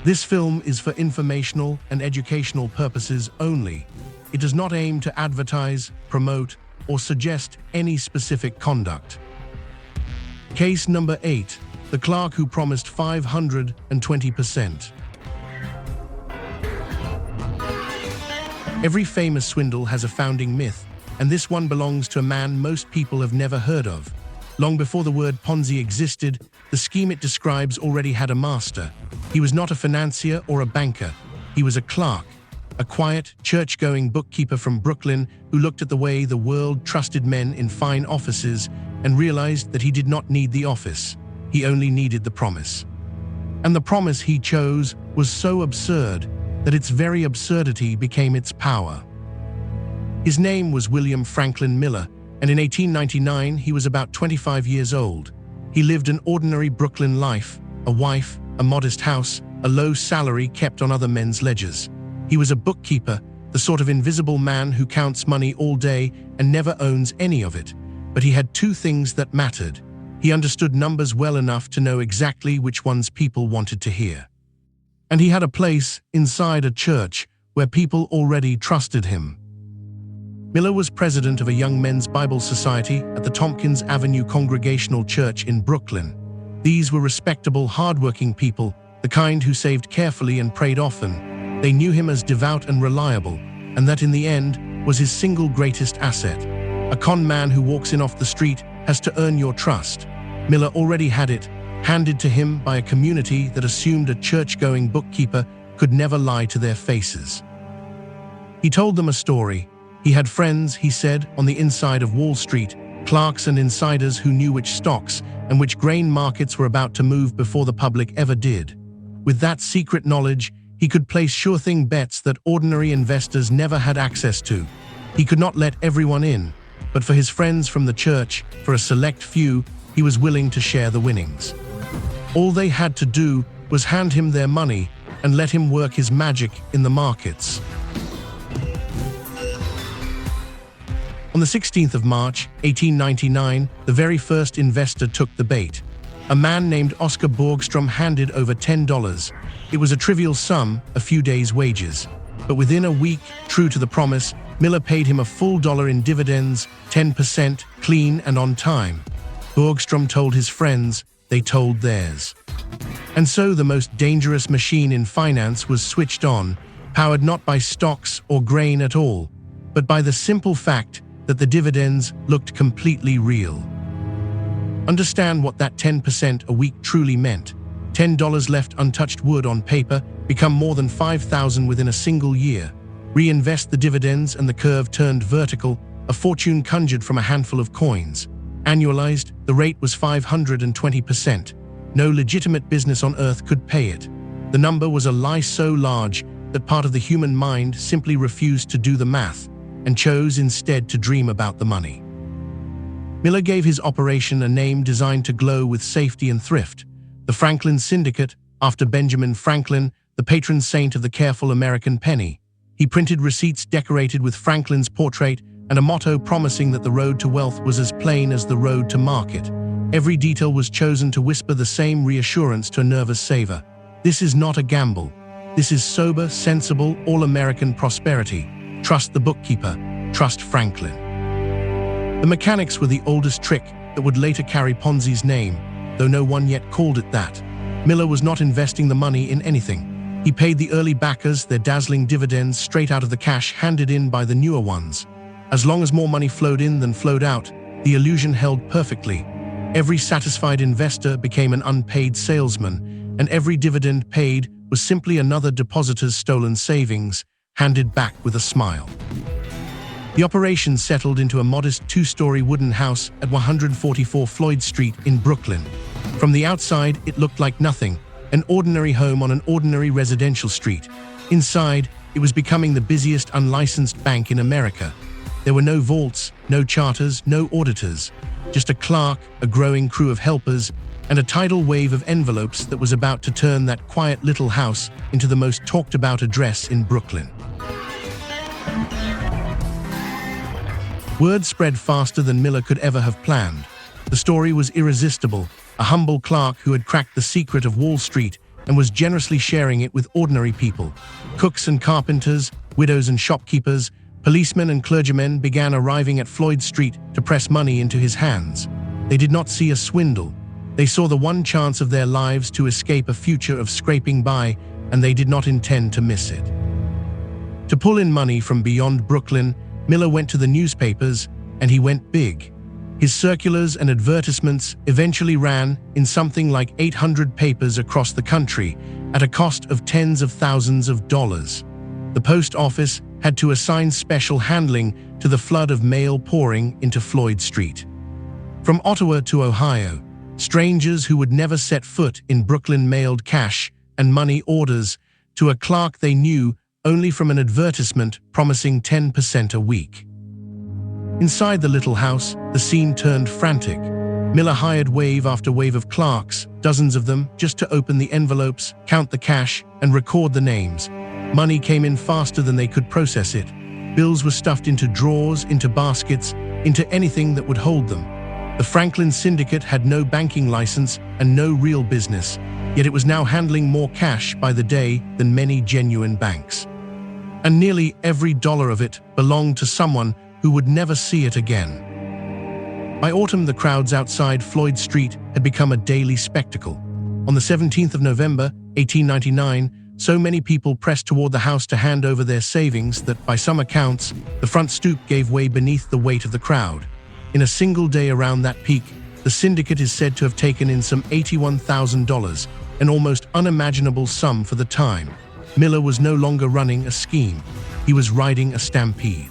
This film is for informational and educational purposes only. It does not aim to advertise, promote, or suggest any specific conduct. Case number 8. The clerk who promised 520%. Every famous swindle has a founding myth, and this one belongs to a man most people have never heard of. Long before the word Ponzi existed, the scheme it describes already had a master. He was not a financier or a banker. He was a clerk, a quiet, church-going bookkeeper from Brooklyn who looked at the way the world trusted men in fine offices and realized that he did not need the office. He only needed the promise. And the promise he chose was so absurd that its very absurdity became its power. His name was William Franklin Miller, and in 1899 he was about 25 years old. He lived an ordinary Brooklyn life, a wife, a modest house, a low salary kept on other men's ledgers. He was a bookkeeper, the sort of invisible man who counts money all day and never owns any of it. But he had two things that mattered. He understood numbers well enough to know exactly which ones people wanted to hear. And he had a place inside a church where people already trusted him. Miller was president of a young men's Bible society at the Tompkins Avenue Congregational Church in Brooklyn. These were respectable, hard-working people, the kind who saved carefully and prayed often. They knew him as devout and reliable, and that in the end was his single greatest asset. A con man who walks in off the street has to earn your trust. Miller already had it, handed to him by a community that assumed a church-going bookkeeper could never lie to their faces. He told them a story. He had friends, he said, on the inside of Wall Street, clerks and insiders who knew which stocks and which grain markets were about to move before the public ever did. With that secret knowledge, he could place sure-thing bets that ordinary investors never had access to. He could not let everyone in, but for his friends from the church, for a select few, he was willing to share the winnings. All they had to do was hand him their money and let him work his magic in the markets. On the 16th of March, 1899, the very first investor took the bait. A man named Oscar Borgstrom handed over $10. It was a trivial sum, a few days' wages. But within a week, true to the promise, Miller paid him a full dollar in dividends, 10%, clean and on time. Borgstrom told his friends, they told theirs. And so the most dangerous machine in finance was switched on, powered not by stocks or grain at all, but by the simple fact that the dividends looked completely real. Understand what that 10% a week truly meant. $10 left untouched wood on paper become more than 5,000 within a single year. Reinvest the dividends and the curve turned vertical, a fortune conjured from a handful of coins. Annualized, the rate was 520%. No legitimate business on earth could pay it. The number was a lie so large that part of the human mind simply refused to do the math and chose instead to dream about the money. Miller gave his operation a name designed to glow with safety and thrift, the Franklin Syndicate, after Benjamin Franklin, the patron saint of the careful American penny. He printed receipts decorated with Franklin's portrait and a motto promising that the road to wealth was as plain as the road to market. Every detail was chosen to whisper the same reassurance to a nervous saver. This is not a gamble. This is sober, sensible, all-American prosperity. Trust the bookkeeper. Trust Franklin. The mechanics were the oldest trick that would later carry Ponzi's name, though no one yet called it that. Miller was not investing the money in anything. He paid the early backers their dazzling dividends straight out of the cash handed in by the newer ones. As long as more money flowed in than flowed out, the illusion held perfectly. Every satisfied investor became an unpaid salesman, and every dividend paid was simply another depositor's stolen savings, handed back with a smile. The operation settled into a modest two-story wooden house at 144 Floyd Street in Brooklyn. From the outside, it looked like nothing, an ordinary home on an ordinary residential street. Inside, it was becoming the busiest unlicensed bank in America. There were no vaults, no charters, no auditors, just a clerk, a growing crew of helpers, and a tidal wave of envelopes that was about to turn that quiet little house into the most talked-about address in Brooklyn. Word spread faster than Miller could ever have planned. The story was irresistible. A humble clerk who had cracked the secret of Wall Street and was generously sharing it with ordinary people. Cooks and carpenters, widows and shopkeepers, policemen and clergymen began arriving at Floyd Street to press money into his hands. They did not see a swindle. They saw the one chance of their lives to escape a future of scraping by, and they did not intend to miss it. To pull in money from beyond Brooklyn, Miller went to the newspapers, and he went big. His circulars and advertisements eventually ran in something like 800 papers across the country at a cost of tens of thousands of dollars. The post office had to assign special handling to the flood of mail pouring into Floyd Street. From Ottawa to Ohio, strangers who would never set foot in Brooklyn mailed cash and money orders to a clerk they knew only from an advertisement promising 10% a week. Inside the little house, the scene turned frantic. Miller hired wave after wave of clerks, dozens of them, just to open the envelopes, count the cash, and record the names. Money came in faster than they could process it. Bills were stuffed into drawers, into baskets, into anything that would hold them. The Franklin Syndicate had no banking license and no real business, yet it was now handling more cash by the day than many genuine banks. And nearly every dollar of it belonged to someone who would never see it again. By autumn, the crowds outside Floyd Street had become a daily spectacle. On the 17th of November, 1899, so many people pressed toward the house to hand over their savings that, by some accounts, the front stoop gave way beneath the weight of the crowd. In a single day around that peak, the syndicate is said to have taken in some $81,000, an almost unimaginable sum for the time. Miller was no longer running a scheme. He was riding a stampede.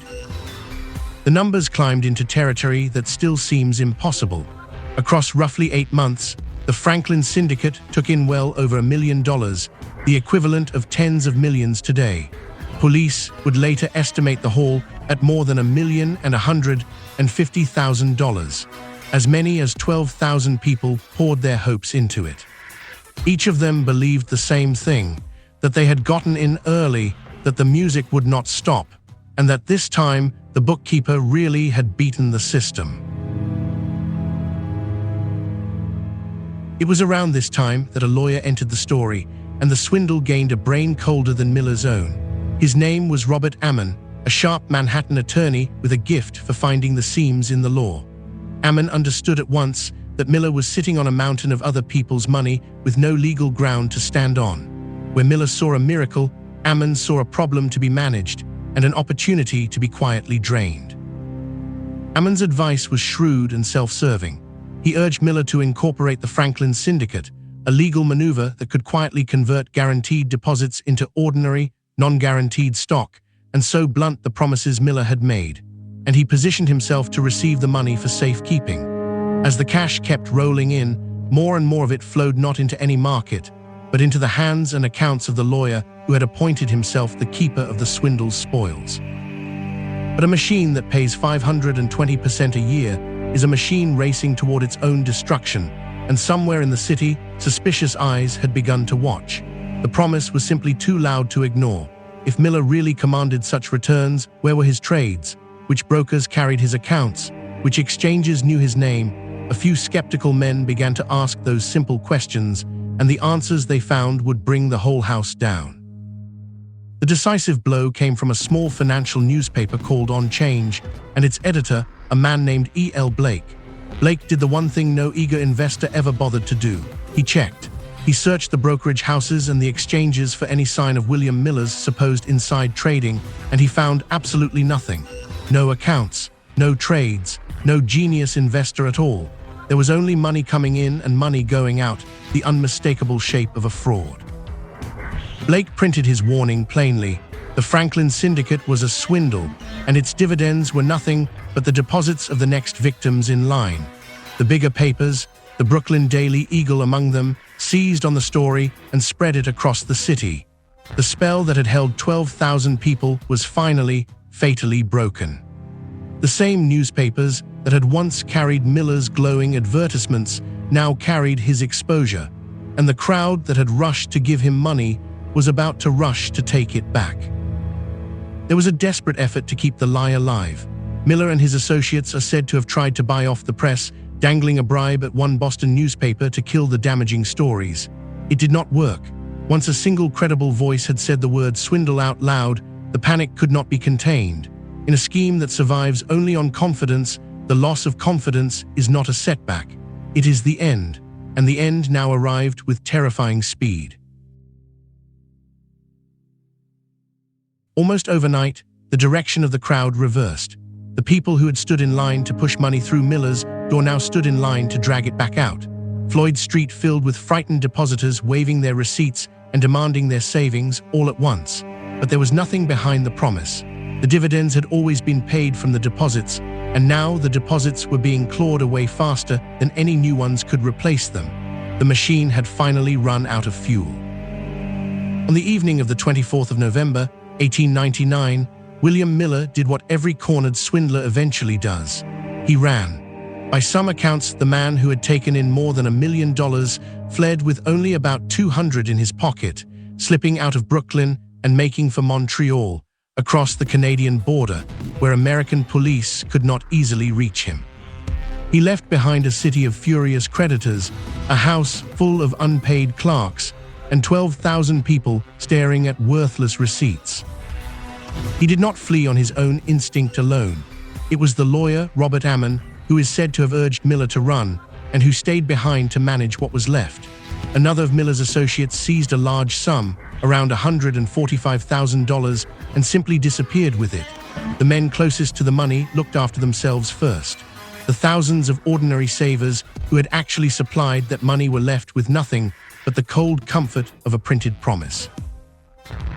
The numbers climbed into territory that still seems impossible. Across roughly 8 months, the Franklin Syndicate took in well over $1 million, the equivalent of tens of millions today. Police would later estimate the haul at more than $1,150,000. As many as 12,000 people poured their hopes into it. Each of them believed the same thing, that they had gotten in early, that the music would not stop, and that this time the bookkeeper really had beaten the system. It was around this time that a lawyer entered the story, and the swindle gained a brain colder than Miller's own. His name was Robert Ammon, a sharp Manhattan attorney with a gift for finding the seams in the law. Ammon understood at once that Miller was sitting on a mountain of other people's money with no legal ground to stand on. Where Miller saw a miracle, Ammon saw a problem to be managed and an opportunity to be quietly drained. Ammon's advice was shrewd and self-serving. He urged Miller to incorporate the Franklin Syndicate, a legal maneuver that could quietly convert guaranteed deposits into ordinary, non-guaranteed stock, and so blunt the promises Miller had made. And he positioned himself to receive the money for safekeeping. As the cash kept rolling in, more and more of it flowed not into any market, but into the hands and accounts of the lawyer who had appointed himself the keeper of the swindle's spoils. But a machine that pays 520% a year is a machine racing toward its own destruction, and somewhere in the city, suspicious eyes had begun to watch. The promise was simply too loud to ignore. If Miller really commanded such returns, where were his trades? Which brokers carried his accounts? Which exchanges knew his name? A few skeptical men began to ask those simple questions, and the answers they found would bring the whole house down. The decisive blow came from a small financial newspaper called On Change, and its editor, a man named E.L. Blake. Blake did the one thing no eager investor ever bothered to do. He checked. He searched the brokerage houses and the exchanges for any sign of William Miller's supposed inside trading, and he found absolutely nothing. No accounts, no trades, no genius investor at all. There was only money coming in and money going out, the unmistakable shape of a fraud. Blake printed his warning plainly. The Franklin Syndicate was a swindle, and its dividends were nothing but the deposits of the next victims in line. The bigger papers, the Brooklyn Daily Eagle among them, seized on the story and spread it across the city. The spell that had held 12,000 people was finally, fatally broken. The same newspapers that had once carried Miller's glowing advertisements now carried his exposure, and the crowd that had rushed to give him money was about to rush to take it back. There was a desperate effort to keep the lie alive. Miller and his associates are said to have tried to buy off the press, dangling a bribe at one Boston newspaper to kill the damaging stories. It did not work. Once a single credible voice had said the word swindle out loud, the panic could not be contained. In a scheme that survives only on confidence, the loss of confidence is not a setback. It is the end, and the end now arrived with terrifying speed. Almost overnight, the direction of the crowd reversed. The people who had stood in line to push money through Miller's door now stood in line to drag it back out. Floyd Street filled with frightened depositors waving their receipts and demanding their savings all at once. But there was nothing behind the promise. The dividends had always been paid from the deposits, and now the deposits were being clawed away faster than any new ones could replace them. The machine had finally run out of fuel. On the evening of the 24th of November, 1899, William Miller did what every cornered swindler eventually does. He ran. By some accounts, the man who had taken in more than $1 million fled with only about $200 in his pocket, slipping out of Brooklyn and making for Montreal, across the Canadian border, where American police could not easily reach him. He left behind a city of furious creditors, a house full of unpaid clerks, and 12,000 people staring at worthless receipts. He did not flee on his own instinct alone. It was the lawyer, Robert Ammon, who is said to have urged Miller to run, and who stayed behind to manage what was left. Another of Miller's associates seized a large sum, around $145,000, and simply disappeared with it. The men closest to the money looked after themselves first. The thousands of ordinary savers who had actually supplied that money were left with nothing but the cold comfort of a printed promise.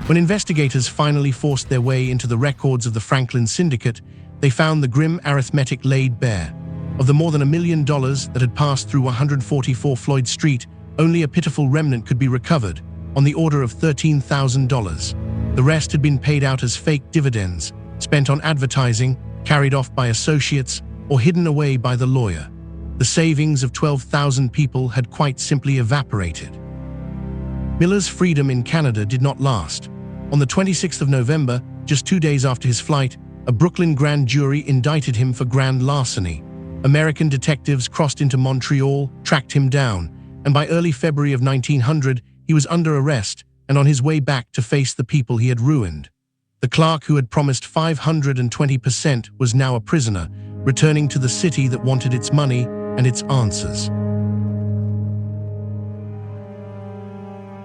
When investigators finally forced their way into the records of the Franklin Syndicate, they found the grim arithmetic laid bare. Of the more than $1 million that had passed through 144 Floyd Street, only a pitiful remnant could be recovered, on the order of $13,000. The rest had been paid out as fake dividends, spent on advertising, carried off by associates, or hidden away by the lawyer. The savings of 12,000 people had quite simply evaporated. Miller's freedom in Canada did not last. On the 26th of November, just 2 days after his flight, a Brooklyn grand jury indicted him for grand larceny. American detectives crossed into Montreal, tracked him down, and by early February of 1900, he was under arrest and on his way back to face the people he had ruined. The clerk who had promised 520% was now a prisoner, returning to the city that wanted its money and its answers.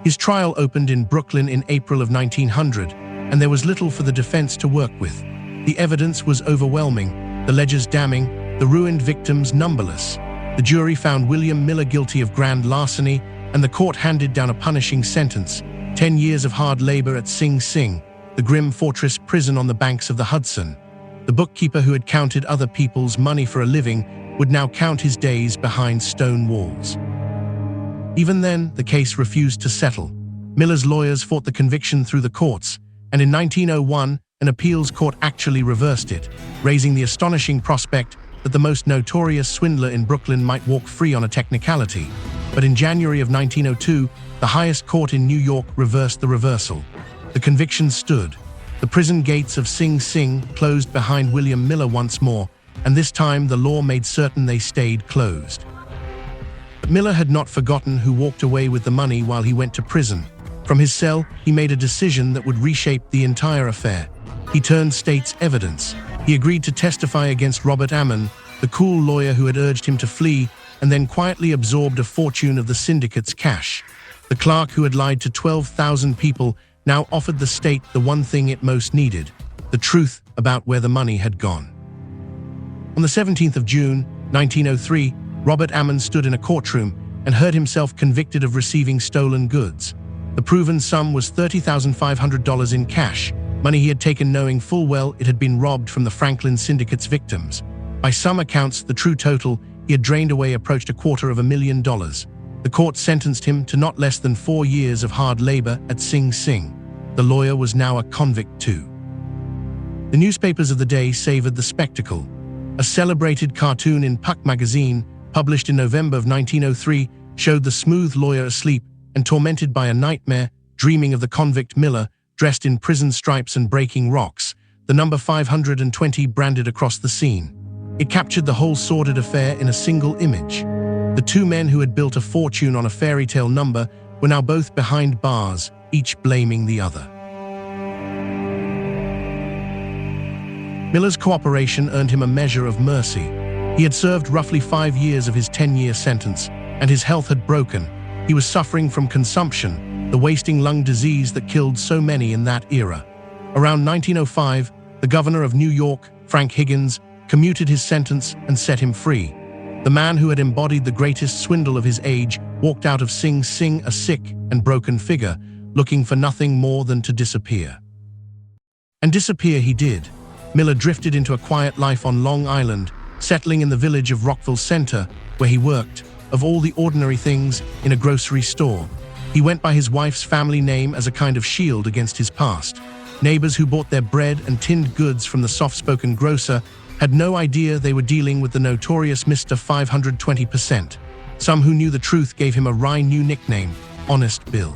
His trial opened in Brooklyn in April of 1900, and there was little for the defense to work with. The evidence was overwhelming, the ledgers damning, the ruined victims numberless. The jury found William Miller guilty of grand larceny, and the court handed down a punishing sentence, 10 years of hard labor at Sing Sing, the grim fortress prison on the banks of the Hudson. The bookkeeper who had counted other people's money for a living would now count his days behind stone walls. Even then, the case refused to settle. Miller's lawyers fought the conviction through the courts, and in 1901, an appeals court actually reversed it, raising the astonishing prospect that the most notorious swindler in Brooklyn might walk free on a technicality. But in January of 1902, the highest court in New York reversed the reversal. The conviction stood. The prison gates of Sing Sing closed behind William Miller once more, and this time the law made certain they stayed closed. But Miller had not forgotten who walked away with the money while he went to prison. From his cell, he made a decision that would reshape the entire affair. He turned state's evidence. He agreed to testify against Robert Ammon, the cool lawyer who had urged him to flee, and then quietly absorbed a fortune of the syndicate's cash. The clerk who had lied to 12,000 people now offered the state the one thing it most needed, the truth about where the money had gone. On the 17th of June, 1903, Robert Ammon stood in a courtroom and heard himself convicted of receiving stolen goods. The proven sum was $30,500 in cash, money he had taken knowing full well it had been robbed from the Franklin Syndicate's victims. By some accounts, the true total he had drained away approached $250,000. The court sentenced him to not less than 4 years of hard labor at Sing Sing. The lawyer was now a convict too. The newspapers of the day savored the spectacle. A celebrated cartoon in Puck magazine, published in November of 1903, showed the smooth lawyer asleep and tormented by a nightmare, dreaming of the convict Miller, dressed in prison stripes and breaking rocks, the number 520 branded across the scene. It captured the whole sordid affair in a single image. The two men who had built a fortune on a fairy tale number were now both behind bars, each blaming the other. Miller's cooperation earned him a measure of mercy. He had served roughly 5 years of his 10-year sentence, and his health had broken. He was suffering from consumption, the wasting lung disease that killed so many in that era. Around 1905, the governor of New York, Frank Higgins, commuted his sentence and set him free. The man who had embodied the greatest swindle of his age walked out of Sing Sing a sick and broken figure, looking for nothing more than to disappear. And disappear he did. Miller drifted into a quiet life on Long Island, settling in the village of Rockville Center, where he worked, of all the ordinary things, in a grocery store. He went by his wife's family name as a kind of shield against his past. Neighbors who bought their bread and tinned goods from the soft-spoken grocer had no idea they were dealing with the notorious Mr. 520%. Some who knew the truth gave him a wry new nickname, Honest Bill.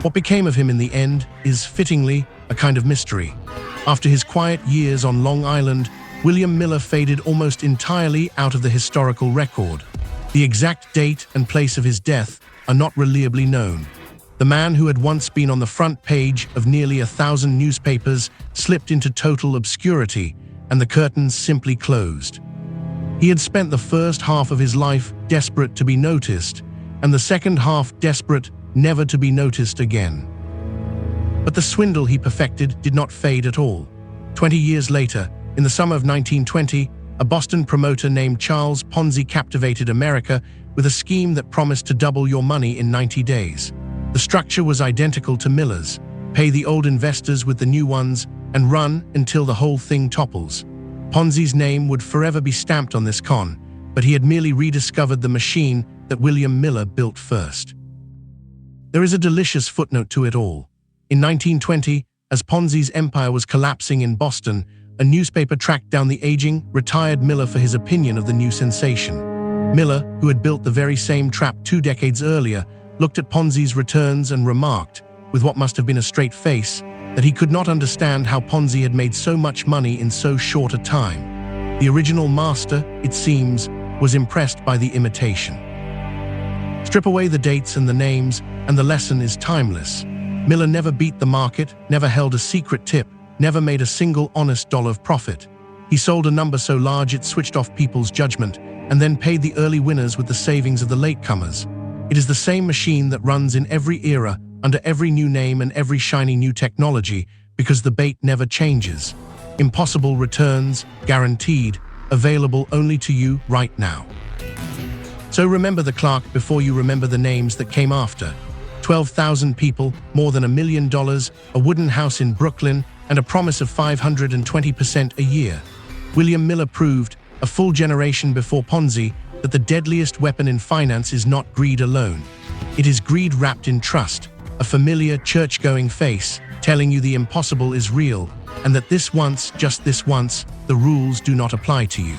What became of him in the end is, fittingly, a kind of mystery. After his quiet years on Long Island, William Miller faded almost entirely out of the historical record. The exact date and place of his death are not reliably known. The man who had once been on the front page of nearly 1,000 newspapers slipped into total obscurity, and the curtains simply closed. He had spent the first half of his life desperate to be noticed, and the second half desperate never to be noticed again. But the swindle he perfected did not fade at all. 20 years later, in the summer of 1920, a Boston promoter named Charles Ponzi captivated America with a scheme that promised to double your money in 90 days. The structure was identical to Miller's: pay the old investors with the new ones and run until the whole thing topples. Ponzi's name would forever be stamped on this con, but he had merely rediscovered the machine that William Miller built first. There is a delicious footnote to it all. In 1920, as Ponzi's empire was collapsing in Boston, a newspaper tracked down the aging, retired Miller for his opinion of the new sensation. Miller, who had built the very same trap 2 decades earlier, looked at Ponzi's returns and remarked, with what must have been a straight face, that he could not understand how Ponzi had made so much money in so short a time. The original master, it seems, was impressed by the imitation. Strip away the dates and the names, and the lesson is timeless. Miller never beat the market, never held a secret tip, never made a single honest dollar of profit. He sold a number so large it switched off people's judgment, and then paid the early winners with the savings of the latecomers. It is the same machine that runs in every era, under every new name and every shiny new technology, because the bait never changes. Impossible returns, guaranteed, available only to you right now. So remember the Clerk before you remember the names that came after. 12,000 people, more than $1 million, a wooden house in Brooklyn, and a promise of 520% a year. William Miller proved, a full generation before Ponzi, that the deadliest weapon in finance is not greed alone. It is greed wrapped in trust, a familiar church-going face telling you the impossible is real, and that this once, just this once, the rules do not apply to you.